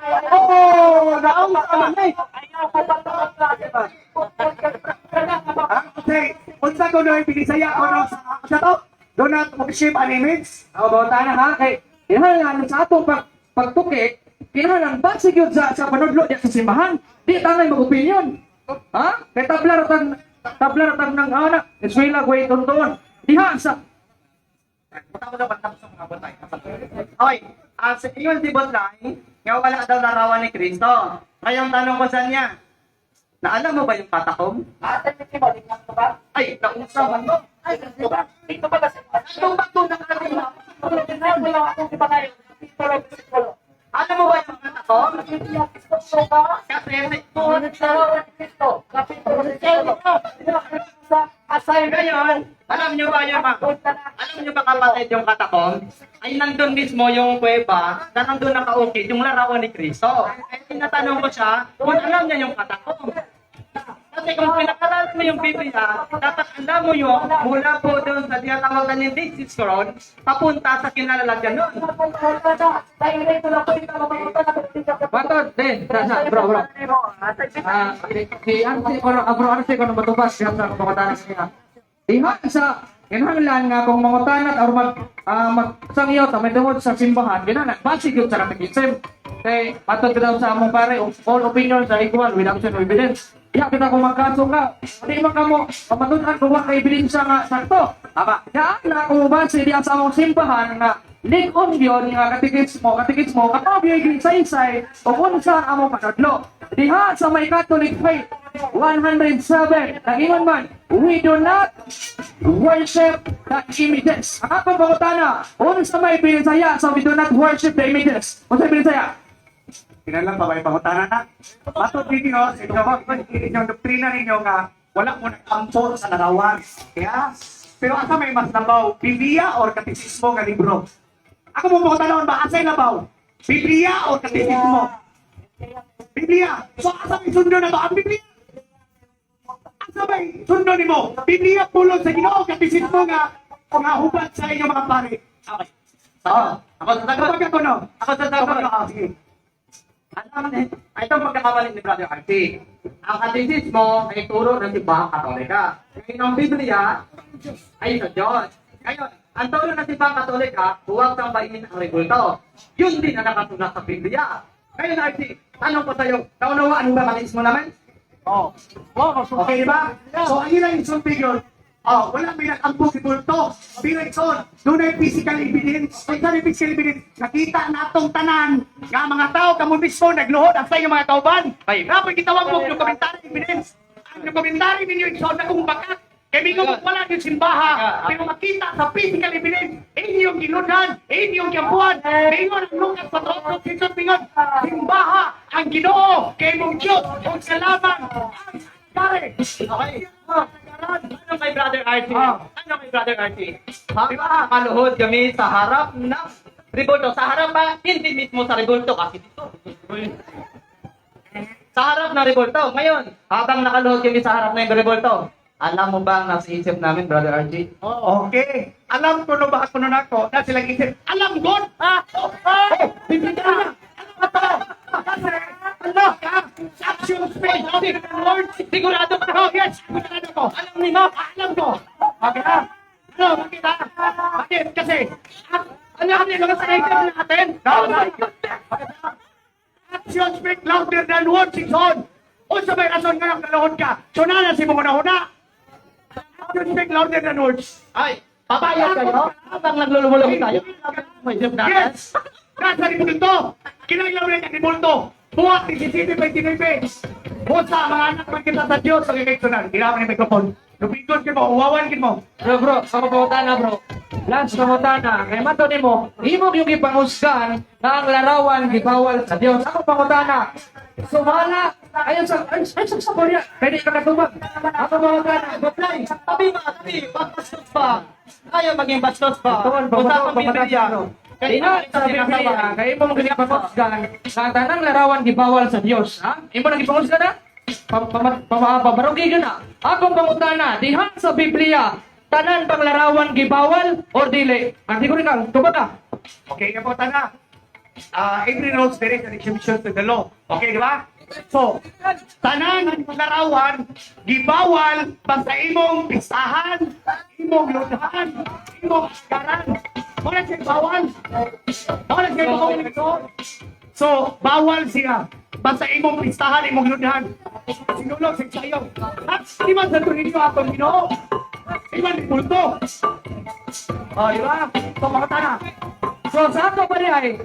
Oh, naong naman eh. Okay, unsa ko na binisaya ko no sa to? Do not mag-ship an image. O, bauta na ha, kay kinahanglan sa atong pagtukik, kinahanglan base gyud sa panudlo diya sa simbahan. Di tangay mag-opinion. Ha? Kay tabla ratag ng anak, eskwela way tuntuon. Diha sa Okay, sa iyon tibot lang, nga wala daw larawan ni Kristo. Ngayong tanong ko sa niya, naalam mo ba yung katakom? Ay, naunsa man to. Anong bato na kanina? Alam mo ba yung katakom? Kasi ngayon, alam nyo ba yung alam nyo ba kapatid yung katakom? Ay nandun mismo yung kuweba na nandun nakaukit yung larawan ni Kristo. Kaya tinatanong ko siya kung alam niya yung katakom. Kasi kung pinakaral mo yung Biblia, dapat alam mo yung mula po doon sa tinatawagan ni Dead Sea Scrolls, papunta sa kinalalagyan nun. Batod din, bro. Si Arce bro Arce ko na matubas siya sa pagkatanan niya. Diha sa kinahanglan nga kung mangutanat or magsangyo ta may tungod sa simbahan, kinahanglan base gyud sa katekism. Kay patod daw sa among pare, all opinions are equal without no evidence. Ya kita kung magkaso ka, di man kamo kapatunan kung wa kay ebidensya nga sakto. Aba, ya na kung base diya sa among simbahan nga lig-on yun nga katikismo, kapabiyay gini sa isay, o kung saan among panadlo. Diha sa may Catholic faith, 107, nagingon man, we do not worship the images. Ang atong pangutana, kung sa may binisaya, so we do not worship the images. Kung sa binisaya, Kinalang pa ba yung pangutanan na? Matod ninyo, sa inyong doktrina ninyo nga wala mo nagkampo sa larawan. Kaya, pero asa may mas nabaw, Biblia or katekismo nga libro? Ako mo pangutanan ba, asa yung nabaw? Biblia or katekismo? Biblia. So asa may sundo na ba ang Biblia? Asa may sundo ni mo? Biblia pulong sa Ginoo, katekismo nga hubad sa inyong mga pare. Okay. So, ako sa Kapag ako no? Ako sa tagot. Sige. Alam niyo, ito ang pagkakabalik ni Brother Archie. Ang katekismo ay turo ng Simbahang Katolika. Ngayon ang Biblia ay sa Diyos. Ngayon, ang turo ng Simbahang Katolika, huwag sambahin ang rebulto. Yun din ang nakasulat sa Biblia. Ngayon Archie, tanong ko sa'yo, naunawaan mo ba katekismo naman? Oh. Okay, di ba? So, ang ilang insulting yun, wala may nag-ambog si Bulto. Bilang son, doon ay physical evidence. Kung saan yung physical evidence, nakita natong tanan nga mga tao, kamo mismo, nagluhod ang sa inyong mga kauban. Dapat kitawag mo yung commentary evidence. Ang commentary ninyo, son, na kung bakat. Kaya mingo wala yung simbaha. Pero makita sa physical evidence, inyong gilunan, inyong kiampuan, mingon ang lukas sa trono, kisot mingon, simbaha, ang Ginoo, kay mong Diyos, o salamat, ang pare. Okay. Ano kay Brother Archie? Ano kay Brother Archie? Makaluhod kami sa harap ng rebulto. Sa harap ba? Hindi mismo sa rebulto kasi dito. Sa harap ng rebulto. Ngayon, habang nakaluhod kami sa harap ng rebulto, alam mo ba ang nasa isip namin, Brother Archie? Okay. Alam ko no bakit ko nun ako na silang isip. Alam God! Bibigyan na! Ano ba ito? Kasi, ano ka? Action space! Lord! Sigurado ka ako! Yes! Sigurado ko! Alam ni mo! Alam ko! Okay ha? Ano? Bakit ha? Bakit? Kasi, ano ang mga sa natin? Action speak louder than words is on! O sa may rason nga naglalahon ka, so na si mo na. Action speak louder than words. Ay, papayag kayo? Habang naglulumulong tayo? May isip natin? Yes! Nasa ribulto! Kinailaw na yung ribulto! Buhat ni Sisiti by Tinoype! Buhat sa mga anak man kita sa Diyos ang eleksyonan. Kailangan yung mikrofon. Lupikon kin mo, uwawan kin mo. bro, sa pangutana bro. Lance pangutana, kay mato nimo, imo yung ipangusgan na ang larawan gibawal sa Dios. Ako pangutana. Sumala ayon sa Korea. Pwede ka katubag. Ako pangutana, Butlay, tabi ba? Tabi, bastos pa. Ayaw maging bastos pa. Tuon, Usapang Biblia. Ina sa Biblia, kay imo mga pangusgan na tanang larawan gibawal sa Dios, ha? Imo nang gipangusgan na? Pabarugi yun na. Akong pangutana, diha sa Biblia, tanan bang larawan gibawal or dili? Kategorikal, tubag ka. Okay, kapo na. every rules there is an exception to the law. Okay, di ba? So, tanan larawan, gibawal basta imong pisahan, imong lodhan, imong askaran. Wala siya bawal. Wala siya bawal. So, bawal siya. Basta imong pistahan, imong lodhan. Sinulog sa sayo. At di man sa ninyo atong Ginoo. Di man ni pulto. Oh, di ba? So, makatana. So sa ato pa ay,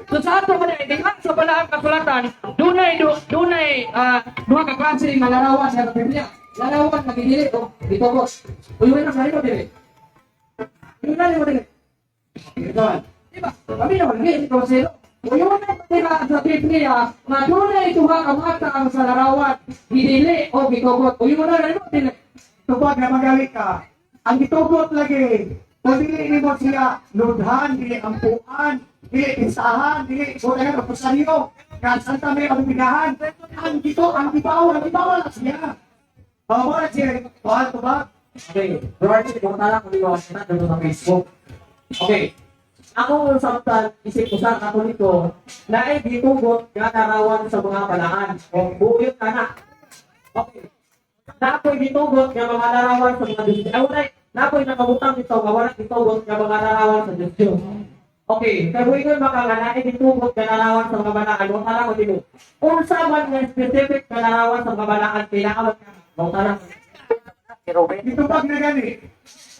diha sa balaang kasulatan, dunay duha ka klase nga larawan sa Biblia. Larawan nga gidili o gitugos. Uy na sa ito dili. Dunay mo dili. Ito. Diba? Kami na lagi ito sila. Uy na pala sa Biblia, na dunay duha ka mata ang sa larawan, gidili o gitugot. Uy na rin mo dili. Tupag na magalit ka. Ang gitugot lagi. Kung dili mo siya, lodhan, dili ampuan, dili pisahan, dili buta na kapusaryo. Kansan kami ang binahan. Ang gibawal lang siya. Bawal siya. Bawal to ba? Okay, Lord, kung tala ko dito sa dito sa Facebook. Okay. Ako samtang isip ko sa Katoliko na ay gitugot nga larawan sa mga balaan o buyot na. Okay. Na ako'y gitugot nga mga larawan sa mga Diyos. Na ako'y nakabutang ito nga wala gitugot nga mga larawan sa Diyos. Okay, kaya ko baka nga na ay gitugot nga larawan sa mga balaan. Huwag tala ko dito. Kung saman nga specific nga larawan sa mga balaan, kailangan ka. Huwag tala ko. Gitupag na gani.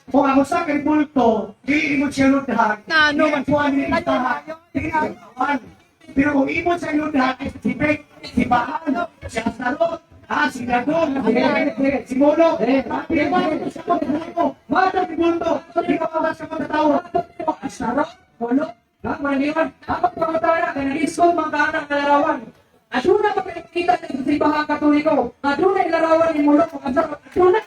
Kung ako sa kay pulto, dili mo siya lodhan. Dili ang tuwan ni istahan. Dili ang tuwan. Pero kung imo siya lodhan, si Bek, si Bahan, si Astarot, si Gadon, si Molo, hindi ba ito siya pagkakaliko? Mata ni Pulto, hindi ka pa siya magkatawa. Astarot, Molo, maniwan, dapat pangutara, kaya nag-iskol mga kaanak na larawan. At doon na pagkakita sa Ibahang Katoliko, at doon na ilarawan ni Molo, at doon na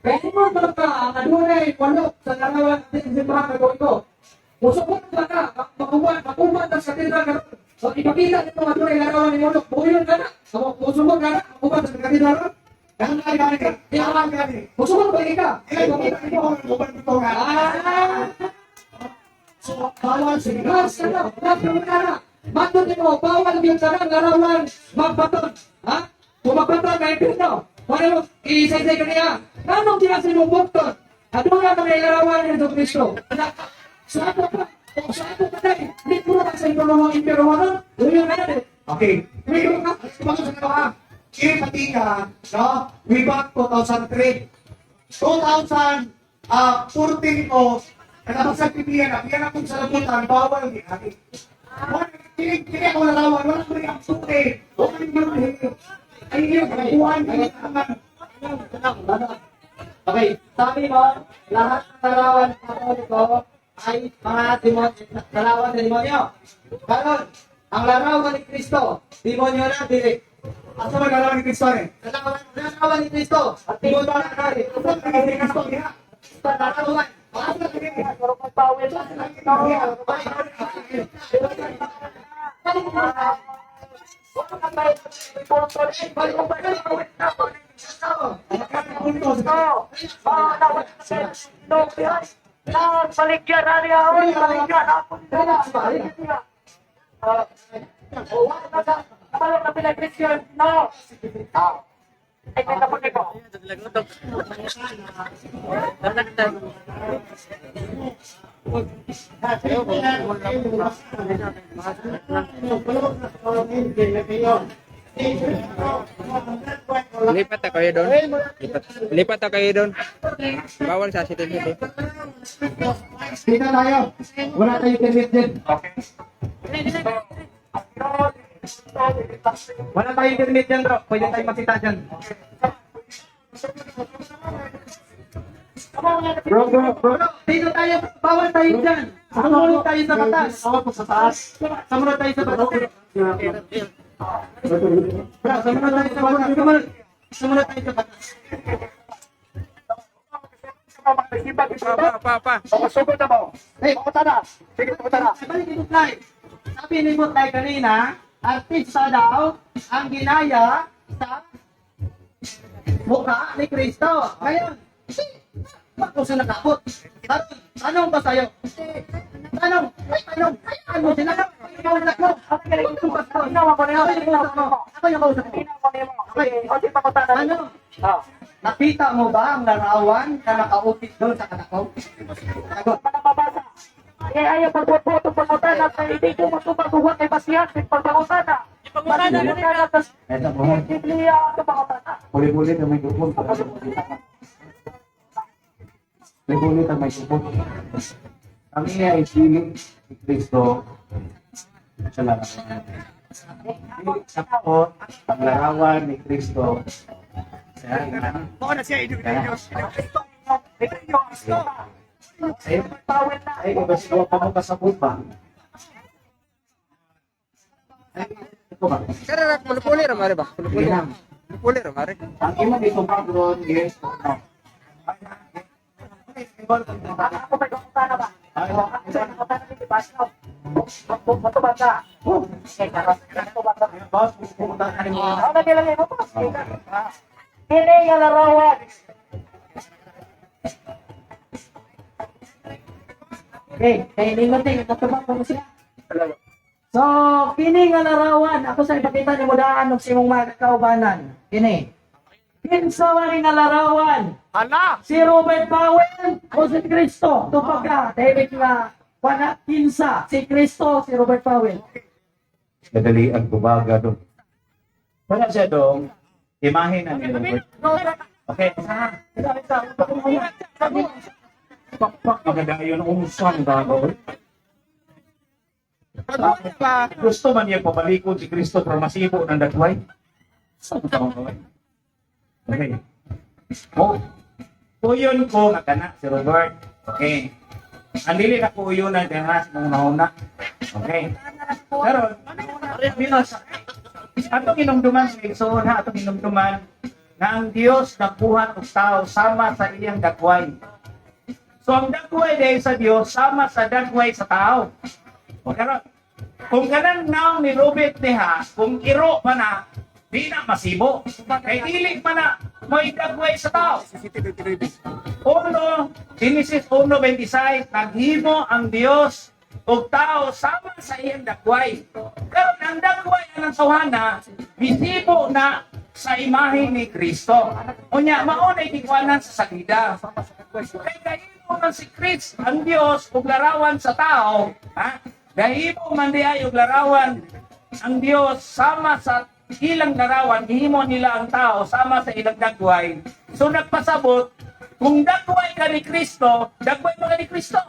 Pwede mo baka adunay walo sa larawan natin sa mga Katoliko. Musukot ba ka, makuman sa katedral ka. So ipakita nito adunay larawan ni Molo. Buyon ka na. Musukot ka na, makuman sa katedral ka. Musukot ba ka? Bawal siya. Matod mo, bawal yung tanang larawan magbaton. Ha? Kung magbaton kayo Kristo. Ano isay-say ka niya? Anong tinasin mo bukton? Ano nga kami larawan ni Kristo? Sa ako pa dahil, hindi po na sa ito ng impero mo nun. Uyo na natin. Okay. Ngayon ka, mga sa nawa, pati ka, no? Way back 2003. 2014 ko, nalabas sa Pilipinas na, yan akong salabutan, bawal yung ginati. Kaya ako larawan, wala ko rin ang suke. Wala ko rin ang hihil. Ay, yung kakuhan, Okay, sabi mo, lahat ng larawan ng Katoliko ay mga larawan ng demonyo. Karon, ang larawan ni Kristo, demonyo na dili. asa magalawan ni Kristo eh? Larawan ni Kristo, at demonyo na dili. Asa magalawan ni Kristo niya? Larawan. Asa magalawan Baligyan na niya ako, baligyan ako nila. Kapalo na pinag-Christian, no? Ay, kita po nito. Lipat na kayo doon. Lipat na kayo doon. Bawal sa CCTV. Tingnan tayo. Wala tayong internet din. Okay. Wala tayong internet dyan, bro. Pwede tayong magsita dyan. Bro, dito tayo. Bawal tayo dyan. Sumunod tayo sa batas. Sa taas. Sumunod tayo sa batas. Bro, sumunod tayo sa batas. Sumunod tayo sa batas. Isipag, Pa. Sugod na mo. Hey, pumunta na. Sige, pumunta na. Balik ni Butlay. Sabi ni Butlay kanina, artista daw ang ginaya sa mukha ni Kristo. Ngayon, bakit mo sila nakabot? Tanong ba sa'yo? Tanong. Hayaan mo sila. Ako yung kausap mo. Inawa ko na yun. Ako yung kausap mo. Inawa ko na yun. Okay, o di pumunta na. Ano? Ah. Nakita mo ba ang larawan na nakaupit doon sa katakom? Sagot. Mababasa. Ayaw pagbuot-buot ang pagbutan at hindi ko matupag-buhat kay Basian. Pagbutan na. Pagbutan na. Eto po. Biblia ang pagbutan na. Huli-huli na may gupon. Huli-huli na may gupon. Kami ay piling ni Kristo sa larawan. Piling sa po ang larawan ni Kristo. Ayan. Ay, iba siya pa mo kasabot ba? Ay, ito ba? Kaya puli ra mare ba? Puli ra mare. Ang imo dito background is no. Ako may pagbutan na ba? Ako may pagbutan na ni Basno. Matubag ka. Okay, matubag ka. Boss, pupunta ka rin mo. Ano na nilagay mo? Kini nga larawan. Okay, kaya lingotin, natubak mo siya. So, kini nga larawan, ako sa ipakita ni mo daan ng simong mga kaubanan. Kini. Kinsa man nga larawan. Hala! Si Robert Powell o si Kristo. Tupag ka, David nga, wala, kinsa. Si Kristo, si Robert Powell. Madali ang bumaga doon. Wala siya doon. Imahin na ni Robert. Okay. Pakpak maganda yun umusan bago. Gusto man niya pabalikod si Kristo para masibo ng dagway. Saan ka mga okay. Kuyon ko magkana si Robert. Okay. Ang dili na kuyon na dehas mong nauna. Okay. Pero, atong inumduman sa igsoon ha, atong inumduman na ang Dios nagbuhat og tao sama sa iyang dagway. So ang dagway dahil sa Dios sama sa dagway sa tao. O karon, kung kanang naong ni Robert diha, kung iro man na, di na masibo. Kay dili man na may dagway sa tao. Genesis 1:26, naghimo ang Dios og tao sama sa iyang dagway. Karon ang dagway ng tawhana visibo na sa imahe ni Kristo. Unya mao na gikuanan sa sagida. Kay gahimo man si Kristo ang Dios ug larawan sa tao, ha? Gahimo man diay og larawan ang Dios sama sa ilang larawan, gihimo nila ang tao sama sa ilang dagway. So nagpasabot kung dagway ka ni Kristo, dagway mo ka ni Kristo.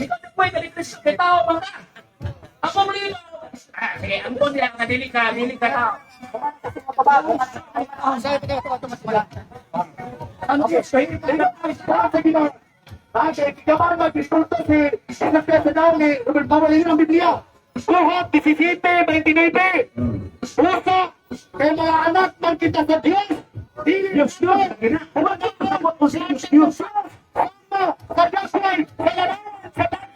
Ikaw dagway ka ni Kristo, kay tao man ka. Ako mo lilo. Sige, ang kundi ang dili ka tao. Ano siya? Bakit? Kamar mag-diskulto si Nagkasa daw ni Robert Powell yun ang Biblia. Lahat, 17:29. Puso, kay mga anak ng kita sa Diyos. Diyos. Huwag ang kamot mo si Diyos. Sama, sa dagway, sa larawan, sa tao.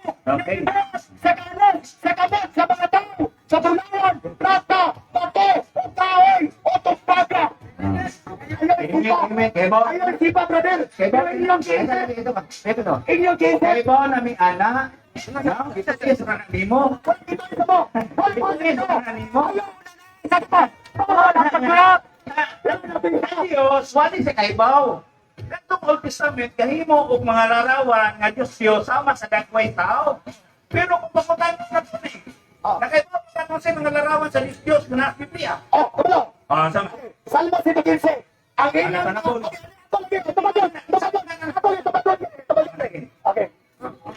Sa kanan, sa kamot, sa mga tao. Sa tunawan, plata, bato, kahoy, otospaga. Ayaw sipa, brother. Inyong kese. Inyong kese. Kaya na may anak. Kita siya sa kanang mo. Ito mo. Diyos, wali sa kaibaw. Katong Old Testament, kahimo og mga larawan nga Diyos sama sa dagway tao. Pero kung pakutan mo na ito nakaibaw ko sa mga larawan sa Diyos na nasa Biblia. Sama. Salmo 115. Ang ilang Okay.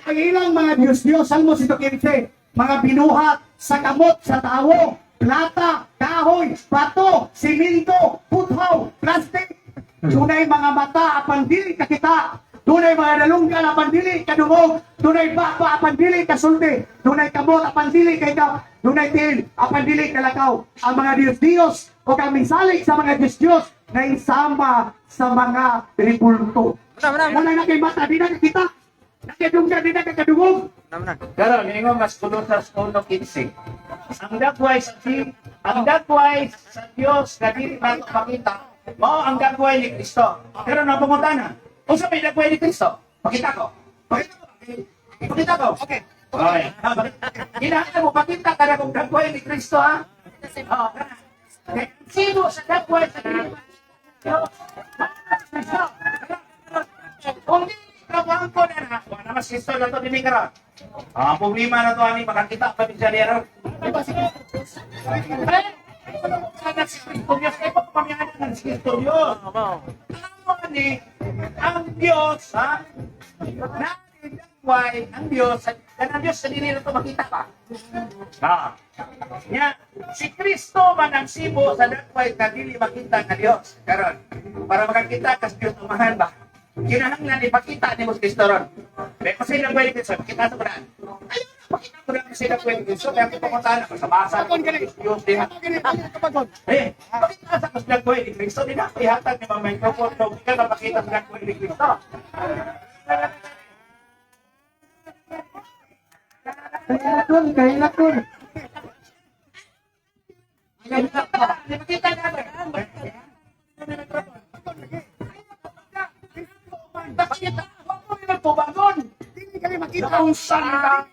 Ang ilang mga Diyos, Salmo 115, mga binuhat sa kamot sa tao, plata, kahoy, bato, simento, puthaw, plastic. Dunay mga mata apan dili kakita. Dunay mga dalunggan apan dili kadungog. Dunay baba apan dili kasulti. Dunay kamot apan dili kay ka. Dunay til apan dili kalakaw. Ang mga Diyos o kami salig sa mga Diyos na isama sa mga tribulto. Wala na kay bata, di na kita. Nakadungga, di na kakadungog. Pero ningo mas kulo sa 1:15. Ang dagway sa Dios na dili man makita, mao ang dagway ni Kristo. Pero napunta na. Unsa may dagway ni Kristo? Pakita ko. Pakita ko. Okay. Okay. Kinahanglan mo pakita ka na kung dagway ni Kristo ha. Oh. Okay. Sino sa dagway sa dili man Kristo? Kung di ka ko na wala mas Kristo na to dili karon. Problema na to ani makakita pa din siya diyan. Ang Diyos, ha? Why ang Diyos, ang Diyos sa dili na ito makita pa. Si Kristo man ang sibo sa dagway na dili makita ng Diyos. Karon, para makakita kas Diyos tumahan ba? Kinahanglan ipakita ni Mos Kristo ron. May kasi na pwede Kristo, kita sa paraan. Ayun, pakita ko na kasi na pwede Kristo, kaya kita ko sana, sa basa ng Diyos din. Pakita sa kasi na pwede Kristo, di na ihatag ni mga microphone, no, hindi ka napakita sa pwede Kristo. Kaya kun. Ipakita natin. Pakita, huwag mo rin magpubangon. Hindi kami makita. Kung saan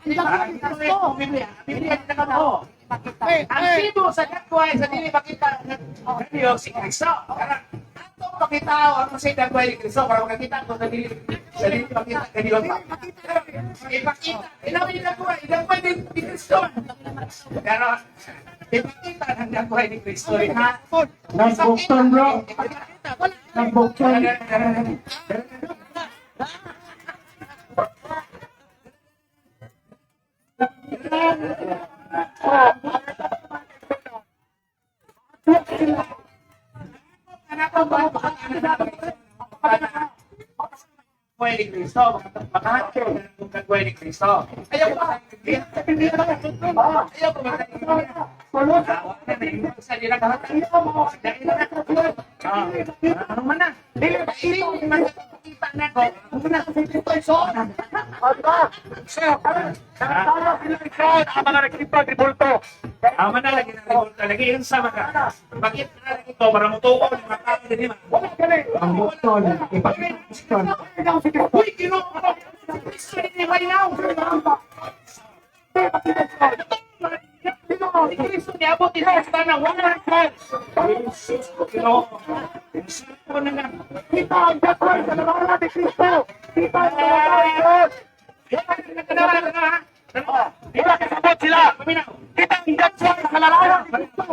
Biblia. Biblia na ka mo. Ang sibo sa dagway sa dili makita ng Diyos si Kristo. Karang atong pakita ang sa dagway ni Kristo para makita ko sa dili makita ng Diyos. Ipakita, inawi ni dagway ni Kristo. Pero ipakita ng dagway ni Kristo. Nagbukton, bro. Nagbukton. Dagway ni Kristo, makahatid ng dagway ni Kristo. Ayaw ko ba? Ayaw ko ba? Sa dila kahatid. Ano man na? Dili man kita na ko. Muna sa ito. Mga nagkipag ribulto. Ama na lagi ng ribulto. Lagi yun sa mga. Bakit na lagi ito? Para mo tuwa ng mga tao din naman. Ang bukton. Ipakita. Uy, kino! Kristo ni right now! Kristo ni abot ito sa tanang wala na Kino! Ko na nga. Kita ang dagway sa larangan ni Kristo. Kita ang dagway. Di ba kasabot sila? Kita ang dagway sa larangan ni Kristo.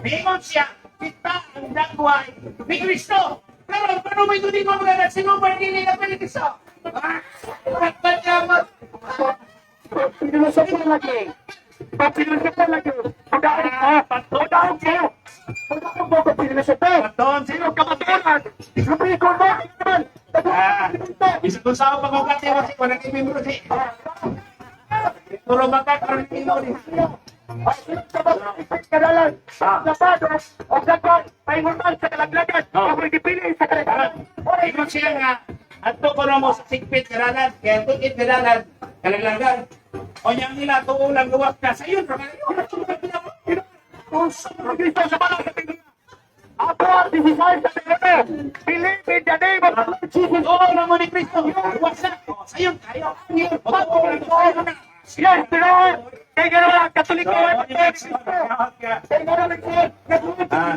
Mingon siya, kita ang dagway ni Kristo. Pero paano may tunin mo mga nagsinumay nila na pwede Kristo? Pagpanyamot! Pinulusok mo lagi. Pinulusok mo lagi. Pagdaan kayo. Pagdaan mo ko pinulusok mo. Paton, sino kamatunan? Sabi ko ba? Bisa kung saan pagkakati mo si Kwanang Ibimuro si. Puro baka karoon ng imo ni. Kadalan. Lapados. O gagawin. Pahingunan sa kalaglagan. Ako dipili sa kalaglagan. Ibig siya nga, ato ko na mo sa sigpit karalan, kaya tukit karalan, kalaglagan. O niyang nila, tuulang luwak na sa yun. Kristo sa mga katingin. Ako ang disisay sa tingin. Believe in the name of Jesus. Oo na mo ni Kristo, luwak na. Sa yun, kayo. O tuulang luwak na. Yes, Lord. Kaya gano'n lang, Katoliko. Kaya gano'n lang, sir.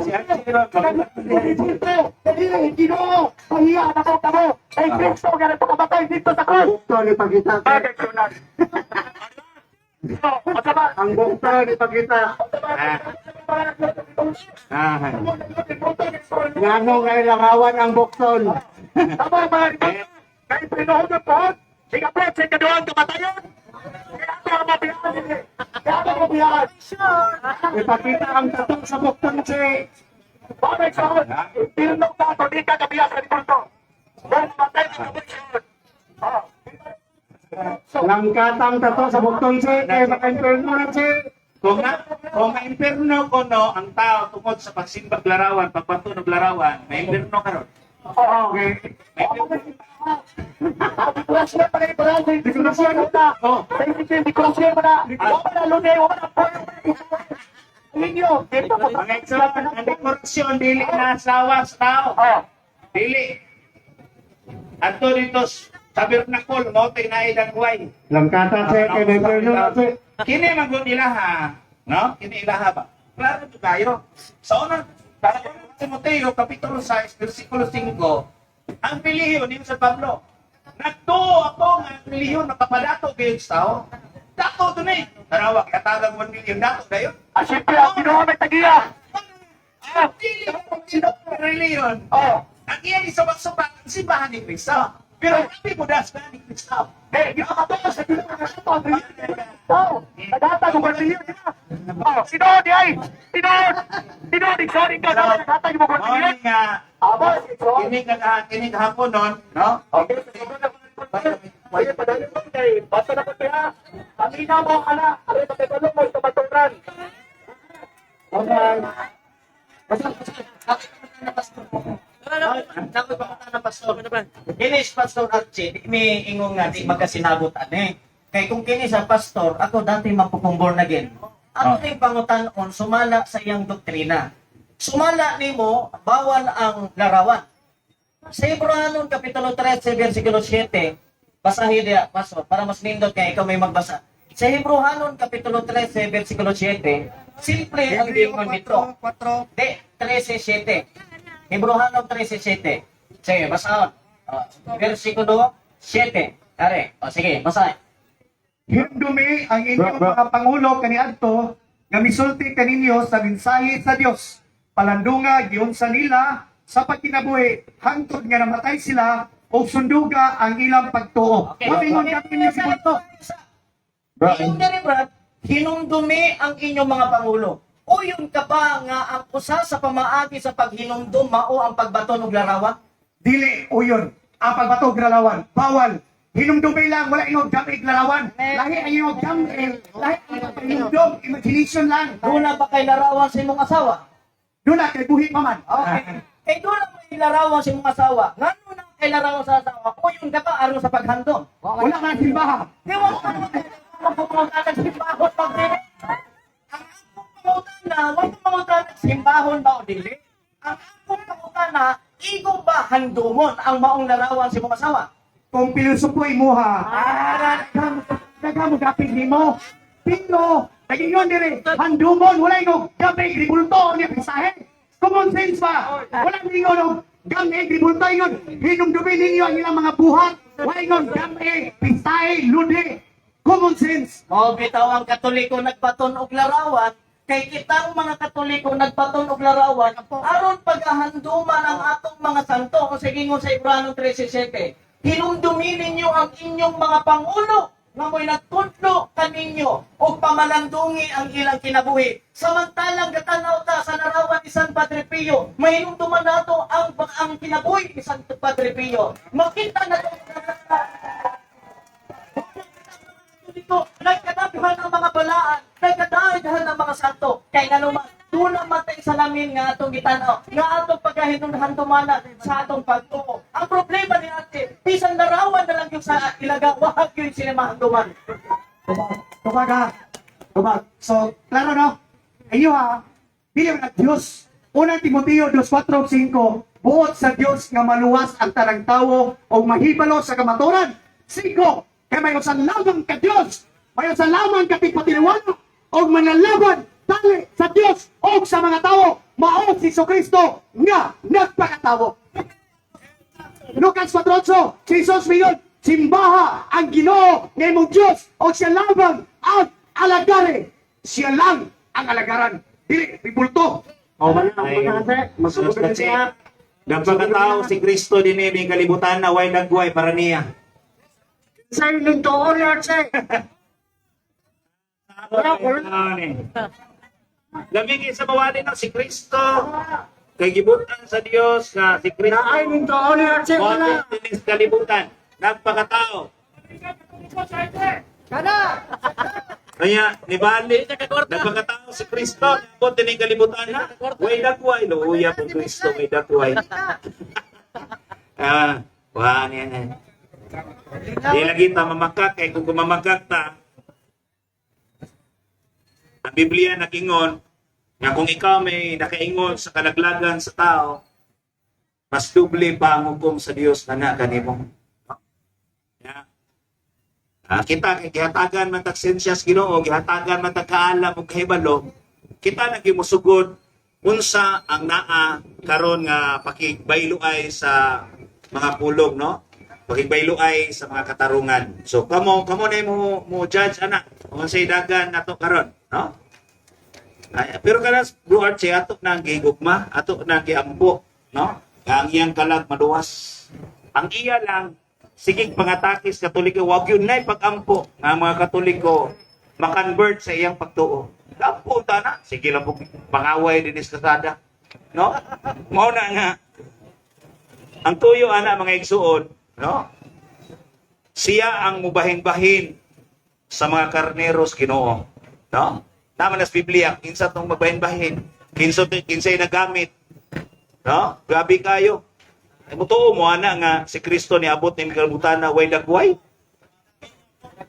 Si Archiro, Hindi mo. Pahiya na ko kamo. Ay, Kristo, ganito kamatay dito sa cross. Bukto ni Pagita. Bagay sunan. Ang bukto ni Pagita. Ngano ngayon langawan ang bukton. Tama mga ito. Kahit pinuhod na po. Sige po, sa kaduang kamatayan. Kaya ako mabiyahan. Kaya ako mabiyahan. Ipakita ang tattoo sa bukton si. Bakit saan? Tinunok na ito, di ka kabiyahan sa lipunto. Dahil matay sa kabukton. Langkatang tattoo sa bukton si. Kaya maka-inferno na si. Kung ma-imperno ko no, ang tao tungkol sa pagsimbag larawan, pagpatunog larawan, ma-imperno ka ron. Oo, okay. Dekorasyon pa rin, parang dekorasyon na. Sa isipin, dekorasyon pa na. Wala na lunes, wala na po. Ninyo, dito po. Ang extra, ang dekorasyon, dili na asawa sa tao. Dili. Ato dito sa Bernacol, mo tinaidag-way. Langkata siya, kay Never na siya. Kini magod ilaha, no? Kini ilaha ba? Klaro to kayo. Sa unang para Timoteo kapitulo 6 bersikulo 5, ang relihiyon ni sa Pablo. Nagtuo ako nga ang relihiyon nakapadato kayo sa tao. Dato to ni. Tanawa katagag 1 million dato dayon. Siyempre, ang ginawa may tagiya. Dili ko ang relihiyon. Ang iyan isabak-sabak ang simbahan ni Cristo. Pero kami mo das na ni Cristo. Ginakato sa Nagata ko Cornelio sila. Sinod ay. Sinod sorry ka na nagata mo Cornelio. Morning nga. Aba, sinod. Kini kahapon nun, no? Okay, Wala pa dahil mo kay basta na ko kaya. Kami na mo ana, ari pa kay mo sa baturan. Okay. Nakoy pakata na pastor. Kinis pastor Archie, may ingong nga di magkasinabot ane. Kay kung kinis ang pastor, ako dati mapupong born again. Ako yung pangutan-on, sumala sa iyang doktrina. Sumala nimo, bawal ang larawan. Sa Hebreanon Kapitulo 13, versikulo 7, basahin niya, pastor, para mas nindot kaya ikaw may magbasa. Sa Hebreanon Kapitulo 13, versikulo 7, simple ang dingon nito. De, 13:7. Hebreanon 13:7. Sige, basahin. Versikulo 7. Are, sige, basahin. Hindumi ang inyong mga pangulo kaniadto nga misulti kaninyo sa mensahe sa Dios. Palandunga giyon sa nila sa pagkinabuhi hangtod nga namatay sila o sunduga ang ilang pagtuo. Mamingon kami ninyo si Bulto. Yung diri, Brad, hinumdumi ang inyong mga pangulo. O yung ka ba nga ang usa sa pamaagi sa paghinumdum mao ang pagbaton og larawan? Dili o yun. Ang pagbatog larawan. Bawal. Hinumdumi lang. Wala ingog gamig larawan. Lahi ang ingog gamig. Lahi ang ingog hinumdum. Imagination lang. Doon na ba kay larawan sa imong asawa? Doon na kay buhi pa man. Okay. Eh doon na may larawan sa imong asawa. Ngano na kay larawan sa asawa? O yung ka ba aron sa paghandom? Wala man simbaha. Di wa ko magpupunta ng simbahon pagdili. Ang akong pangutana, wala pangutana ng simbahon ba o dili? Ang akong pangutana, igong ba handumon ang maong larawan sa imong asawa? Kung pilosopo imuha. Nagamo gapig nimo. Pero, nagingon dire, handumon, wala ingog gamig ribulto niya pisahe. Common sense ba? Wala ingon og gamig ribulto ingon. Hinumdumi ninyo ang ilang mga buhat. Wala ingon gamig pisahe ludi. Common sense. O bitaw ang Katoliko nagbaton og larawan, kay kitang mga Katoliko nagbaton og larawan, aron paghahanduman ang atong mga santo, kung sige sa Hebreanon 13:7. Hinumdumi ninyo ang inyong mga pangulo nga mo'y nagtudlo kaninyo o pamalandungi ang ilang kinabuhi. Samantalang gatanaw ta sa larawan ni San Padre Pio, may hinumduman nato ang kinabuhi ni San Padre Pio. Makita na dito, nagkadabihan ang mga balaan, nagkadabihan ang mga santo. Kaya nga naman, doon ang matay sa lamin nga atong gitanaw, nga atong pagkahinundumanan sa atong pagtuo. Ang problema ni ate, bisan larawan na lang yung sa ilaga, wahag yung sinamahanduman. Tumaga. So, klaro no? Ayo ha, pili mo na Diyos. Unang Timoteo 2:4-5, buot sa Diyos nga maluwas ang tarang tawo o mahibalo sa kamaturan. 5, kaya may usan lamang ka Diyos, may usan lamang ka tigpatiliwano, o manalaban dali sa Diyos o sa mga tao, mao si Kristo nga nagpakatawo. Lucas 4:8, si Jesus mingon, simbaha ang Ginoo nga imong Diyos o siya lamang ang alagari. Siya lang ang alagaran. Dili, ribulto. O man Masugod na siya. Nagpakatao si Kristo din may kalibutan na way nagway para niya. Silent to all your say. Lamig sa bawali ng si Kristo. Kay gibutan sa Dios nga si Kristo. Silent to all your say. Wala sa kalibutan. Nagpakatao. Kaya, ni Bali, nagpakatao si Kristo, nabot din ang kalibutan na, way dakway, luuya po Kristo, way dakway. Wah, yan. Di lagi ta mamakak, kay kung mamakak ta, ang Biblia nagingon, nga kung ikaw may nakaingon sa kalaglagan sa tao, mas doble pa ang hukom sa Dios na kanimo. Yeah. Kita kay gihatagan man tag sensyas Ginoo, gihatagan man tag kaalam ug kahibalo, kita nagimusugod unsa ang naa karon nga pakigbayloay sa mga pulong, no? Pakigbayloay sa mga katarungan. So kamo na mo judge anak unsay dagan nato karon, no? Ay, pero kanas Bro Archie ato nang gigugma, ato nang giampo, no? Ang iyang kalag maduwas. Ang iya lang sigig pangatakis Katoliko, wag yun na pag-ampo nga mga Katoliko makonvert sa iyang pagtuo. Ampo ta na, sige lang po pangaway din sa kasada, no? Mao na nga ang tuyo ana mga igsuon, no? Siya ang mubahin-bahin sa mga karneros Ginoo, no? Tama na sa Biblia, kinsa tong magbahin-bahin, kinsay nagamit, no? Grabe kayo. Ay mutuo mo ana nga si Kristo ni abot ni kalibutan na way dagway.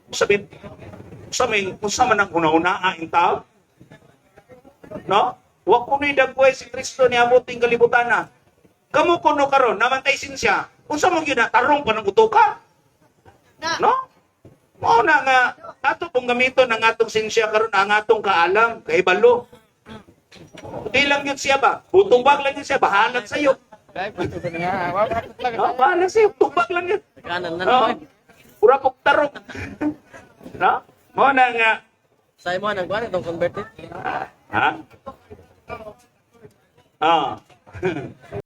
Sabi unsa man ang una-una ang tao? No? Wa kunoy dagway si Kristo ni abot ni kalibutan na. Kamo kuno karon namantay sinsya. Unsa man gyud tarong pa ng utoka? No? Mao na nga ato pong gamiton ang atong sinsya karon ang atong kaalam kay balo. Di lang yun siya ba? Butubag lang yun siya, bahalag sa'yo. No, bahalag sa'yo, tubag lang yun. No? Pura pong tarong. No? Mo na nga. Sa'yo mo, nagkuhan itong converted? Ha? Ah.